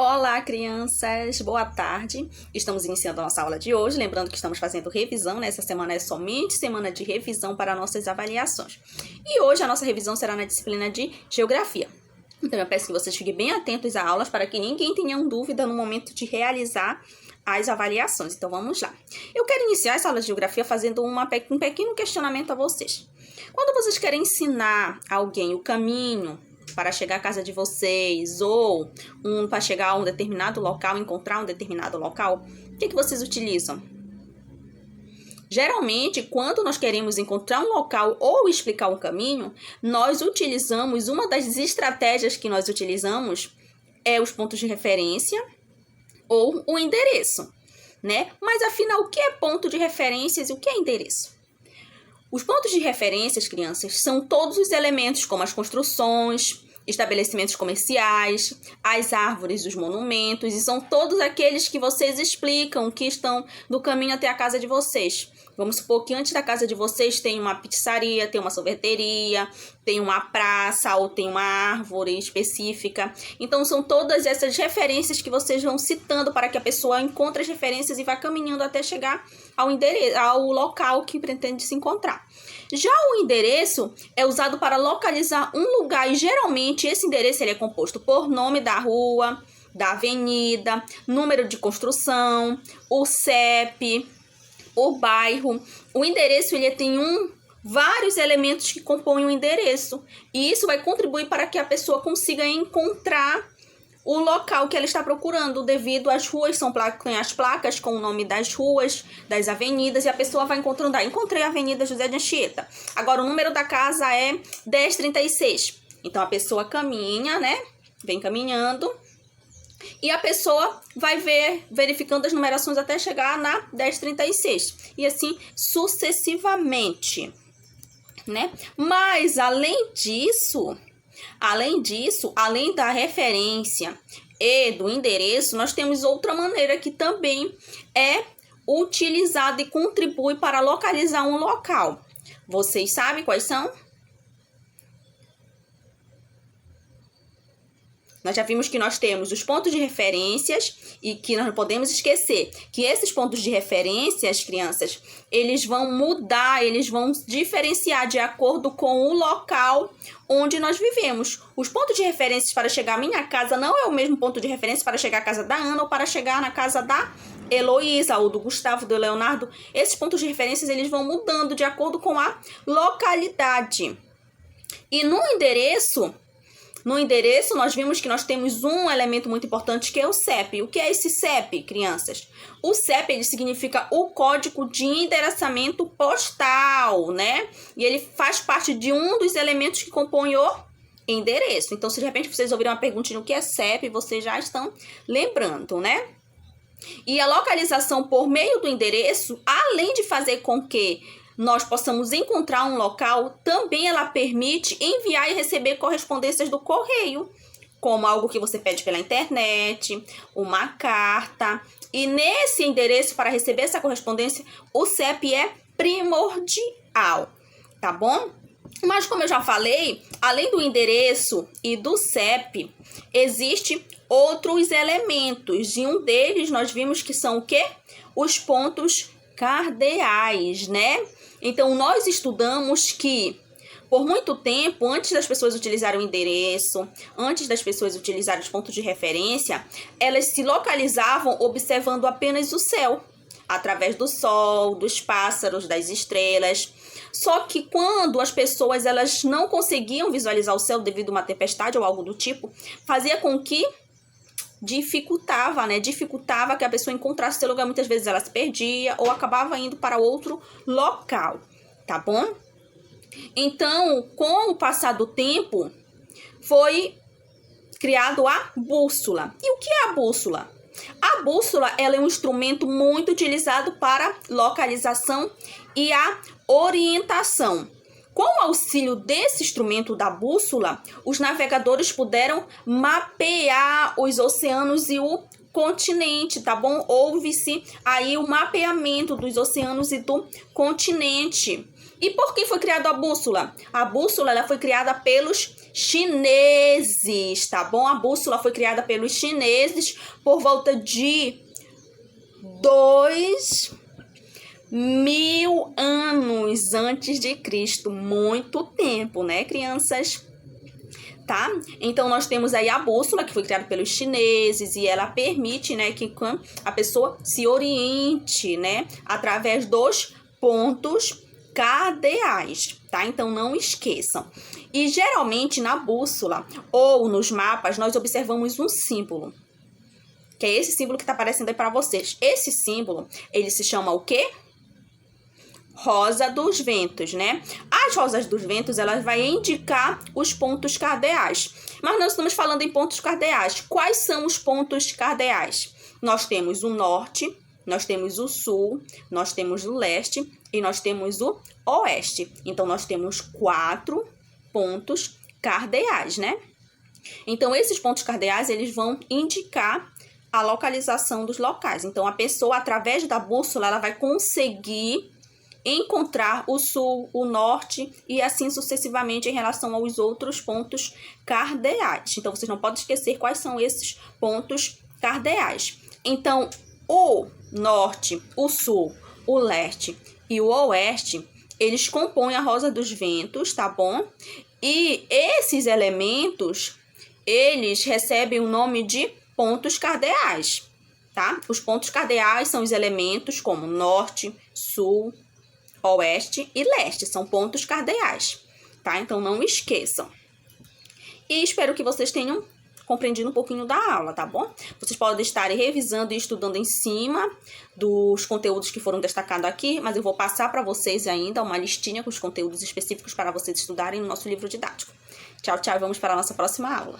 Olá, crianças! Boa tarde! Estamos iniciando a nossa aula de hoje, lembrando que estamos fazendo revisão, né? Essa semana é somente semana de revisão para nossas avaliações. E hoje a nossa revisão será na disciplina de Geografia. Então eu peço que vocês fiquem bem atentos às aulas para que ninguém tenha dúvida no momento de realizar as avaliações. Então vamos lá. Eu quero iniciar essa aula de Geografia fazendo um pequeno questionamento a vocês. Quando vocês querem ensinar alguém o caminho para chegar à casa de vocês, ou para chegar a um determinado local, encontrar um determinado local, o que vocês utilizam? Geralmente, quando nós queremos encontrar um local ou explicar um caminho, nós utilizamos, uma das estratégias que nós utilizamos é os pontos de referência ou o endereço, né? Mas afinal, o que é ponto de referências e o que é endereço? Os pontos de referências, crianças, são todos os elementos como as construções, estabelecimentos comerciais, as árvores, os monumentos, e são todos aqueles que vocês explicam que estão no caminho até a casa de vocês. Vamos supor que antes da casa de vocês tem uma pizzaria, tem uma sorveteria, tem uma praça ou tem uma árvore específica. Então são todas essas referências que vocês vão citando para que a pessoa encontre as referências e vá caminhando até chegar ao endereço, ao local que pretende se encontrar. Já o endereço é usado para localizar um lugar e geralmente esse endereço ele é composto por nome da rua, da avenida, número de construção, o CEP, o bairro. O endereço ele tem vários elementos que compõem o endereço e isso vai contribuir para que a pessoa consiga encontrar o local que ela está procurando, devido às ruas, tem as placas com o nome das ruas, das avenidas, e a pessoa vai encontrando, encontrei a Avenida José de Anchieta. Agora, o número da casa é 1036. Então, a pessoa caminha, né? Vem caminhando, e a pessoa vai verificando as numerações até chegar na 1036. E assim, sucessivamente, né? Mas, além da referência e do endereço, nós temos outra maneira que também é utilizada e contribui para localizar um local. Vocês sabem quais são? Nós já vimos que nós temos os pontos de referências e que nós não podemos esquecer que esses pontos de referências, crianças, eles vão mudar, eles vão diferenciar de acordo com o local onde nós vivemos. Os pontos de referências para chegar à minha casa não é o mesmo ponto de referência para chegar à casa da Ana ou para chegar na casa da Heloísa ou do Gustavo, do Leonardo. Esses pontos de referências eles vão mudando de acordo com a localidade. E no endereço, nós vimos que nós temos um elemento muito importante que é o CEP. O que é esse CEP, crianças? O CEP, ele significa o código de endereçamento postal, né? E ele faz parte de um dos elementos que compõem o endereço. Então, se de repente vocês ouviram uma perguntinha o que é CEP, vocês já estão lembrando, né? E a localização por meio do endereço, além de fazer com que nós possamos encontrar um local, também ela permite enviar e receber correspondências do correio, como algo que você pede pela internet, uma carta. E nesse endereço, para receber essa correspondência, o CEP é primordial, tá bom? Mas como eu já falei, além do endereço e do CEP, existe outros elementos. E um deles nós vimos que são o quê? Os pontos cardeais, né? Então, nós estudamos que, por muito tempo, antes das pessoas utilizarem o endereço, antes das pessoas utilizarem os pontos de referência, elas se localizavam observando apenas o céu, através do sol, dos pássaros, das estrelas. Só que quando as pessoas elas não conseguiam visualizar o céu devido a uma tempestade ou algo do tipo, fazia com que dificultava que a pessoa encontrasse seu lugar. Muitas vezes ela se perdia ou acabava indo para outro local, tá bom? Então, com o passar do tempo, foi criado a bússola. E o que é a bússola? A bússola ela é um instrumento muito utilizado para localização e a orientação. Com o auxílio desse instrumento da bússola, os navegadores puderam mapear os oceanos e o continente, tá bom? Houve-se aí o mapeamento dos oceanos e do continente. E por que foi criada a bússola? A bússola ela foi criada pelos chineses, tá bom? A bússola foi criada pelos chineses por volta de 2000 anos antes de Cristo. Muito tempo, né, crianças? Tá? Então, nós temos aí a bússola, que foi criada pelos chineses, e ela permite, né, que a pessoa se oriente, né, através dos pontos cardeais, tá? Então, não esqueçam. E, geralmente, na bússola ou nos mapas, nós observamos um símbolo, que é esse símbolo que tá aparecendo aí para vocês. Esse símbolo, ele se chama o quê? Rosa dos ventos, né? As rosas dos ventos, elas vai indicar os pontos cardeais. Mas nós estamos falando em pontos cardeais. Quais são os pontos cardeais? Nós temos o norte, nós temos o sul, nós temos o leste e nós temos o oeste. Então, nós temos 4 pontos cardeais, né? Então, esses pontos cardeais, eles vão indicar a localização dos locais. Então, a pessoa, através da bússola, ela vai conseguir encontrar o sul, o norte e assim sucessivamente em relação aos outros pontos cardeais. Então, vocês não podem esquecer quais são esses pontos cardeais. Então, o norte, o sul, o leste e o oeste, eles compõem a rosa dos ventos, tá bom? E esses elementos, eles recebem o nome de pontos cardeais, tá? Os pontos cardeais são os elementos como norte, sul, oeste e leste, são pontos cardeais, tá? Então, não esqueçam. E espero que vocês tenham compreendido um pouquinho da aula, tá bom? Vocês podem estar revisando e estudando em cima dos conteúdos que foram destacados aqui, mas eu vou passar para vocês ainda uma listinha com os conteúdos específicos para vocês estudarem no nosso livro didático. Tchau, tchau, e vamos para a nossa próxima aula.